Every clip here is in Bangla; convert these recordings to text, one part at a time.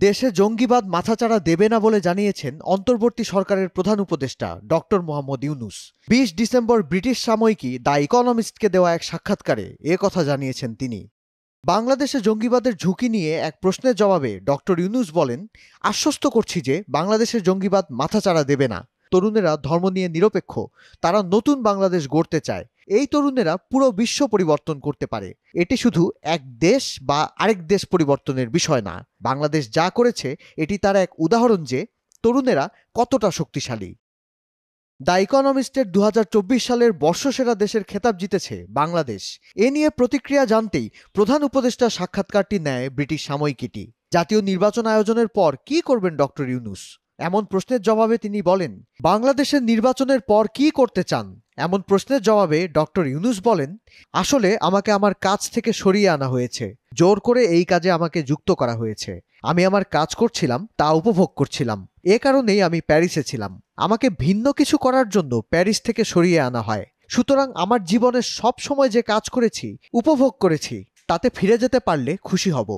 দেশে জঙ্গিবাদ মাথাচাড়া দেবে না বলে জানিয়েছেন অন্তর্বর্তী সরকারের প্রধান উপদেষ্টা doctor Mohammad Yunus. ২০ December British সাময়িকী দ্য ইকোনমিস্টকে দেওয়া এক সাক্ষাৎকারে এ কথা জানিয়েছেন তিনি। বাংলাদেশে জঙ্গিবাদের ঝুঁকি নিয়ে এক প্রশ্নের জবাবে ডক্টর ইউনূস বলেন, আশ্বস্ত করছি যে বাংলাদেশের জঙ্গিবাদ মাথাচাড়া দেবে না। তরুণেরা ধর্ম নিয়ে নিরপেক্ষ, তারা নতুন বাংলাদেশ গড়তে চায়। এই তরুণেরা পুরো বিশ্ব পরিবর্তন করতে পারে। এটি শুধু এক দেশ বা আরেক দেশ পরিবর্তনের বিষয় না। বাংলাদেশ যা করেছে এটি তার এক উদাহরণ যে তরুণেরা কতটা শক্তিশালী। দ্য ইকোনমিস্টের ২০২৪ সালের বর্ষসেরা দেশের খেতাব জিতেছে বাংলাদেশ। এ নিয়ে প্রতিক্রিয়া জানতেই প্রধান উপদেষ্টা সাক্ষাৎকারটি নেয় ব্রিটিশ সাময়িকীটি। জাতীয় নির্বাচন আয়োজনের পর কি করবেন ডক্টর ইউনূস? এমন প্রশ্নের জবাবে তিনি বলেন, বাংলাদেশের নির্বাচনের পর কি করতে চান? এমন প্রশ্নের জবাবে ডক্টর ইউনূস বলেন, আসলে আমাকে আমার কাজ থেকে সরিয়ে আনা হয়েছে। জোর করে এই কাজে আমাকে যুক্ত করা হয়েছে। আমি আমার কাজ করছিলাম, তা উপভোগ করছিলাম। এ কারণেই আমি প্যারিসে ছিলাম। আমাকে ভিন্ন কিছু করার জন্য প্যারিস থেকে সরিয়ে আনা হয়। সুতরাং আমার জীবনে সব সময় যে কাজ করেছি, উপভোগ করেছি, তাতে ফিরে যেতে পারলে খুশি হব।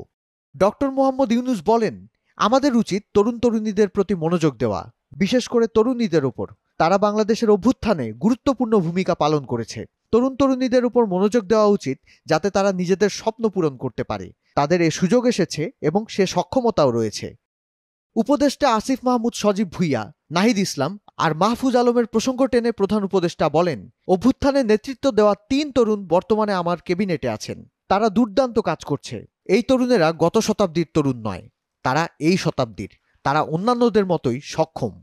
ডক্টর মোহাম্মদ ইউনূস বলেন, আমাদের উচিত তরুণ তরুণীদের প্রতি মনোযোগ দেওয়া, বিশেষ করে তরুণীদের ওপর। তারা বাংলাদেশের অভ্যুত্থানে গুরুত্বপূর্ণ ভূমিকা পালন করেছে। তরুণ তরুণীদের উপর মনোযোগ দেওয়া উচিত, যাতে তারা নিজেদের স্বপ্ন পূরণ করতে পারে। তাদের এ সুযোগ এসেছে এবং সে সক্ষমতাও রয়েছে। উপদেষ্টা আসিফ মাহমুদ সজীব ভুঁইয়া, নাহিদ ইসলাম আর মাহফুজ আলমের প্রসঙ্গ টেনে প্রধান উপদেষ্টা বলেন, অভ্যুত্থানে নেতৃত্ব দেওয়া ৩ তরুণ বর্তমানে আমার ক্যাবিনেটে আছেন। তারা দুর্দান্ত কাজ করছে। এই তরুণেরা গত শতাব্দীর তরুণ নয়, তারা এই শতাব্দীর। তারা অন্যান্যদের মতোই সক্ষম।